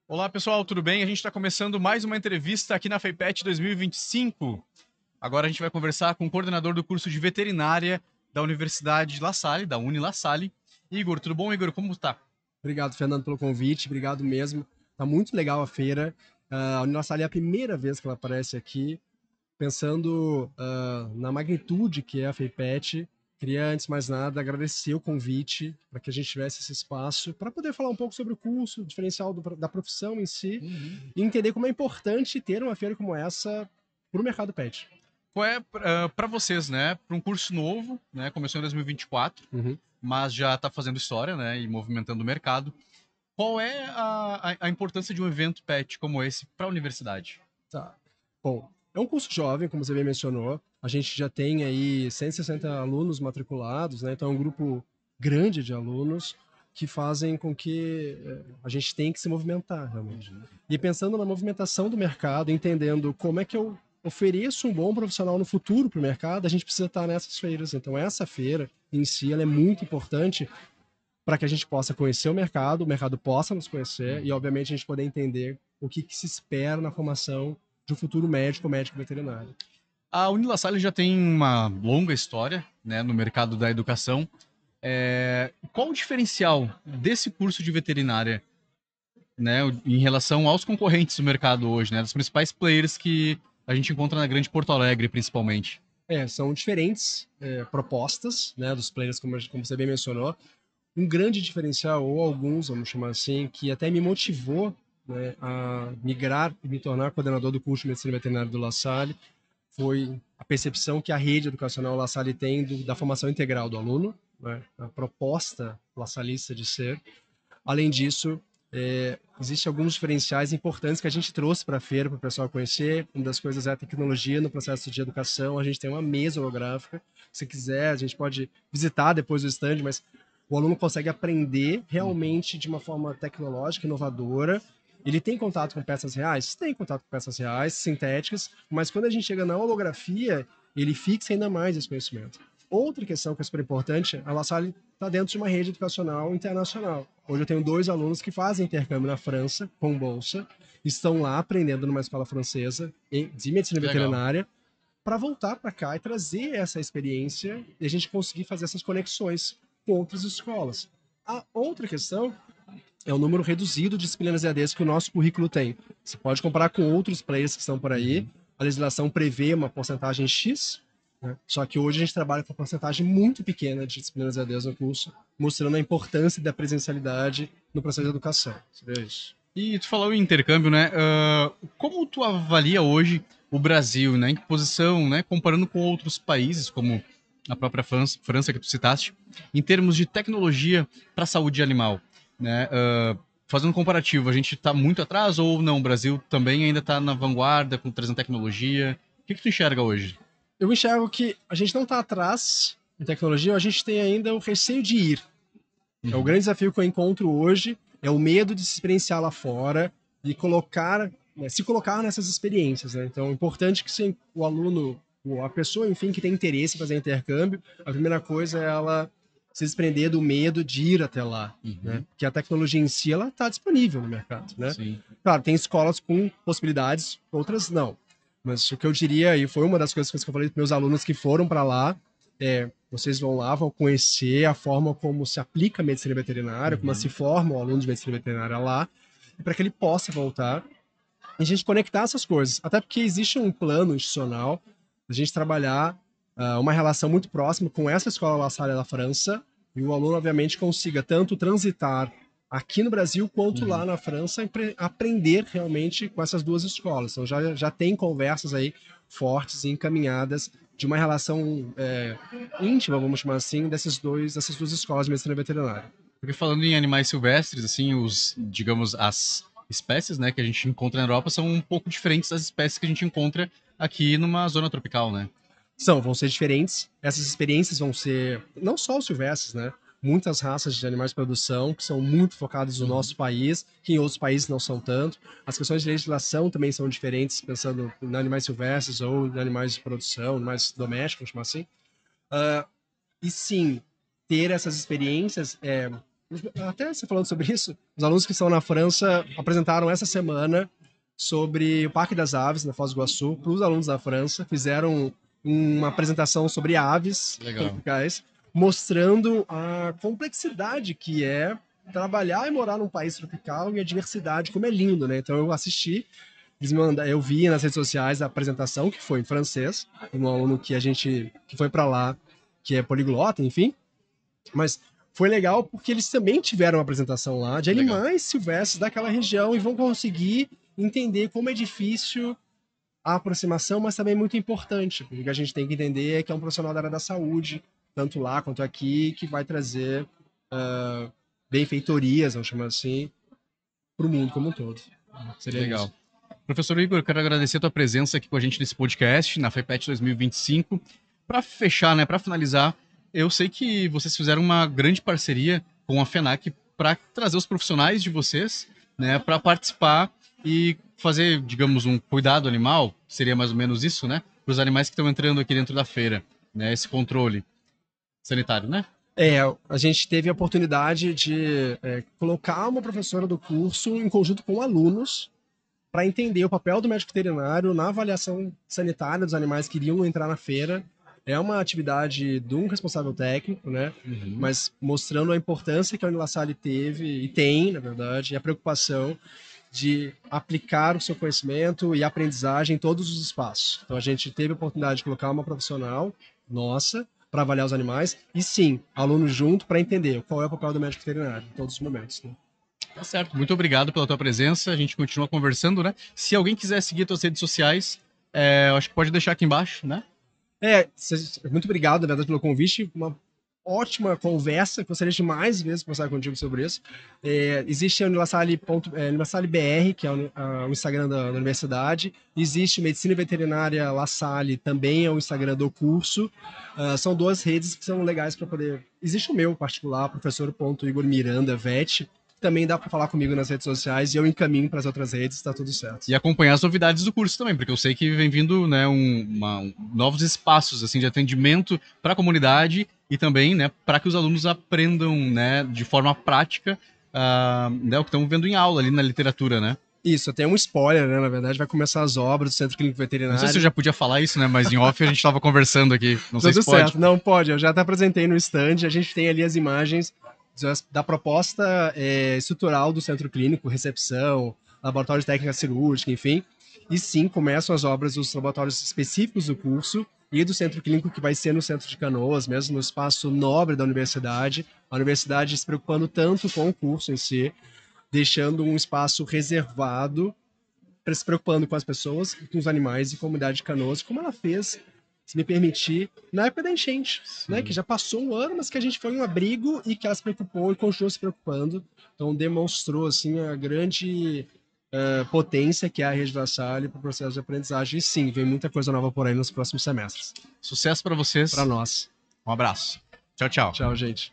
Olá pessoal, tudo bem? A gente está começando mais uma entrevista aqui na FEIPET 2025. Agora a gente vai conversar com o coordenador do curso de veterinária da Universidade La Salle, da Uni La Salle. Igor, tudo bom, Igor? Como está? Obrigado, Fernando, pelo convite. Obrigado mesmo. Tá muito legal a feira. A Unilassalle é a primeira vez que ela aparece aqui, pensando na magnitude que é a FEIPET. Queria, antes de mais nada, agradecer o convite para que a gente tivesse esse espaço para poder falar um pouco sobre o curso, o diferencial da profissão em si, e entender como é importante ter uma feira como essa para o mercado pet. Qual é para vocês, né? Para um curso novo, né? Começou em 2024, Uhum. mas já está fazendo história, né? E movimentando o mercado. Qual é a importância de um evento pet como esse para a universidade? Tá. Bom, é um curso jovem, como você bem mencionou. A gente já tem aí 160 alunos matriculados, né? Então é um grupo grande de alunos que fazem com que a gente tenha que se movimentar, realmente. E pensando na movimentação do mercado, entendendo como é que eu ofereço um bom profissional no futuro para o mercado, a gente precisa estar nessas feiras. Então essa feira em si, ela é muito importante para que a gente possa conhecer o mercado possa nos conhecer e, obviamente, a gente poder entender o que se espera na formação de um futuro médico ou médico veterinário. A Unilassalle já tem uma longa história, né, no mercado da educação. Qual o diferencial desse curso de veterinária, né, em relação aos concorrentes do mercado hoje, né, dos principais players que a gente encontra na Grande Porto Alegre, principalmente? São diferentes propostas, né, dos players, como você bem mencionou. Um grande diferencial, ou alguns, vamos chamar assim, que até me motivou, né, a migrar e me tornar coordenador do curso de Medicina Veterinária do La Salle, foi a percepção que a rede educacional La Salle tem da formação integral do aluno, né, a proposta lasalista de ser. Além disso, existem alguns diferenciais importantes que a gente trouxe para a feira para o pessoal conhecer. Uma das coisas é a tecnologia no processo de educação. A gente tem uma mesa holográfica. Se quiser, a gente pode visitar depois o stand, mas o aluno consegue aprender realmente de uma forma tecnológica, inovadora. Ele tem contato com peças reais? Tem contato com peças reais, sintéticas, mas quando a gente chega na holografia, ele fixa ainda mais esse conhecimento. Outra questão que é super importante, a La Salle está dentro de uma rede educacional internacional. Hoje eu tenho 2 alunos que fazem intercâmbio na França, com bolsa, estão lá aprendendo numa escola francesa de medicina Que legal. veterinária, para voltar para cá e trazer essa experiência e a gente conseguir fazer essas conexões com outras escolas. A outra questão é o número reduzido de disciplinas EADs que o nosso currículo tem. Você pode comparar com outros players que estão por aí. A legislação prevê uma porcentagem X, né? Só que hoje a gente trabalha com uma porcentagem muito pequena de disciplinas EADs no curso, mostrando a importância da presencialidade no processo de educação. Seria isso. E tu falou em intercâmbio, né? Como tu avalia hoje o Brasil, né? Em que posição, né? Comparando com outros países, como a própria França que tu citaste, em termos de tecnologia para a saúde animal, né? Fazendo um comparativo, a gente está muito atrás ou não? O Brasil também ainda está na vanguarda, trazendo tecnologia. O que tu enxerga hoje? Eu enxergo que a gente não está atrás em tecnologia, a gente tem ainda o receio de ir. É o grande desafio que eu encontro hoje, é o medo de se experienciar lá fora e colocar, né, se colocar nessas experiências, né? Então, é importante que o aluno, ou a pessoa, enfim, que tem interesse em fazer intercâmbio, a primeira coisa é ela se desprender do medo de ir até lá, né? Uhum. Porque a tecnologia em si, ela está disponível no mercado, né? Sim. Claro, tem escolas com possibilidades, outras não. Mas o que eu diria, e foi uma das coisas que eu falei para meus alunos que foram para lá, vocês vão lá, vão conhecer a forma como se aplica a medicina veterinária, como se forma o aluno de medicina veterinária lá, para que ele possa voltar e a gente conectar essas coisas. Até porque existe um plano institucional a gente trabalhar uma relação muito próxima com essa escola La Salle da França e o aluno, obviamente, consiga tanto transitar aqui no Brasil quanto lá na França e aprender realmente com essas duas escolas. Então já tem conversas aí fortes e encaminhadas de uma relação íntima, vamos chamar assim, dessas duas escolas de medicina veterinária. Porque falando em animais silvestres, assim, digamos, as espécies, né, que a gente encontra na Europa são um pouco diferentes das espécies que a gente encontra aqui numa zona tropical, né? Vão ser diferentes. Essas experiências vão ser não só os silvestres, né? Muitas raças de animais de produção que são muito focadas no nosso país, que em outros países não são tanto. As questões de legislação também são diferentes, pensando em animais silvestres ou em animais de produção, animais domésticos, vamos chamar assim. E sim, ter essas experiências Até você falando sobre isso, os alunos que estão na França apresentaram essa semana sobre o Parque das Aves, na Foz do Iguaçu, para os alunos da França. Fizeram uma apresentação sobre aves Legal. tropicais, mostrando a complexidade que é trabalhar e morar num país tropical e a diversidade, como é lindo, né? Então eu assisti, eu vi nas redes sociais a apresentação, que foi em francês, um aluno que foi para lá, que é poliglota, enfim, mas foi legal porque eles também tiveram uma apresentação lá de Legal. animais silvestres daquela região e vão conseguir entender como é difícil a aproximação, mas também muito importante. Porque o que a gente tem que entender é que é um profissional da área da saúde, tanto lá quanto aqui, que vai trazer benfeitorias, vamos chamar assim, para o mundo como um todo. Seria Legal. isso. Professor Igor, quero agradecer a tua presença aqui com a gente nesse podcast, na FEPET 2025. Para fechar, né, para finalizar, eu sei que vocês fizeram uma grande parceria com a FENAC para trazer os profissionais de vocês, né, para participar e fazer, digamos, um cuidado animal, seria mais ou menos isso, né, para os animais que estão entrando aqui dentro da feira, né, esse controle sanitário, né? A gente teve a oportunidade de colocar uma professora do curso em conjunto com alunos para entender o papel do médico veterinário na avaliação sanitária dos animais que iriam entrar na feira. É uma atividade de um responsável técnico, né? Uhum. Mas mostrando a importância que a Unilassalle teve e tem, na verdade, e a preocupação de aplicar o seu conhecimento e aprendizagem em todos os espaços. Então a gente teve a oportunidade de colocar uma profissional nossa para avaliar os animais e sim, alunos junto para entender qual é o papel do médico veterinário em todos os momentos. Né? Tá certo. Muito obrigado pela tua presença. A gente continua conversando, né? Se alguém quiser seguir tuas redes sociais, eu acho que pode deixar aqui embaixo, né? Muito obrigado, na verdade, pelo convite. Uma ótima conversa. Gostaria de mais vezes conversar contigo sobre isso. Existe a Unilassalle BR, que é o Instagram da universidade. Existe Medicina Veterinária La Salle, também é o Instagram do curso. São duas redes que são legais para poder. Existe o meu particular, professor.igor Miranda, VET. Também dá para falar comigo nas redes sociais e eu encaminho para as outras redes, está tudo certo. E acompanhar as novidades do curso também, porque eu sei que vem vindo, né, novos espaços assim de atendimento para a comunidade e também, né, para que os alunos aprendam, né, de forma prática, né, o que estão vendo em aula ali na literatura, né? Isso, tem um spoiler, né? Na verdade, vai começar as obras do Centro Clínico Não Veterinário. sei se eu já podia falar isso, né, mas em off a gente estava conversando aqui. Não sei Tudo se pode. certo, não pode. Eu já até apresentei no stand. A gente tem ali as imagens da proposta estrutural do centro clínico, recepção, laboratório de técnica cirúrgica, enfim. E sim, começam as obras dos laboratórios específicos do curso e do centro clínico que vai ser no centro de Canoas, mesmo no espaço nobre da universidade. A universidade se preocupando tanto com o curso em si, deixando um espaço reservado, se preocupando com as pessoas, com os animais e comunidade de Canoas, como ela fez, se me permitir, na época da enchente, né? Que já passou um ano, mas que a gente foi um abrigo e que ela se preocupou e continuou se preocupando. Então demonstrou assim a grande potência que é a rede da Salle para o processo de aprendizagem. E sim, vem muita coisa nova por aí nos próximos semestres. Sucesso para vocês. Para nós. Um abraço. Tchau, tchau. Tchau, gente.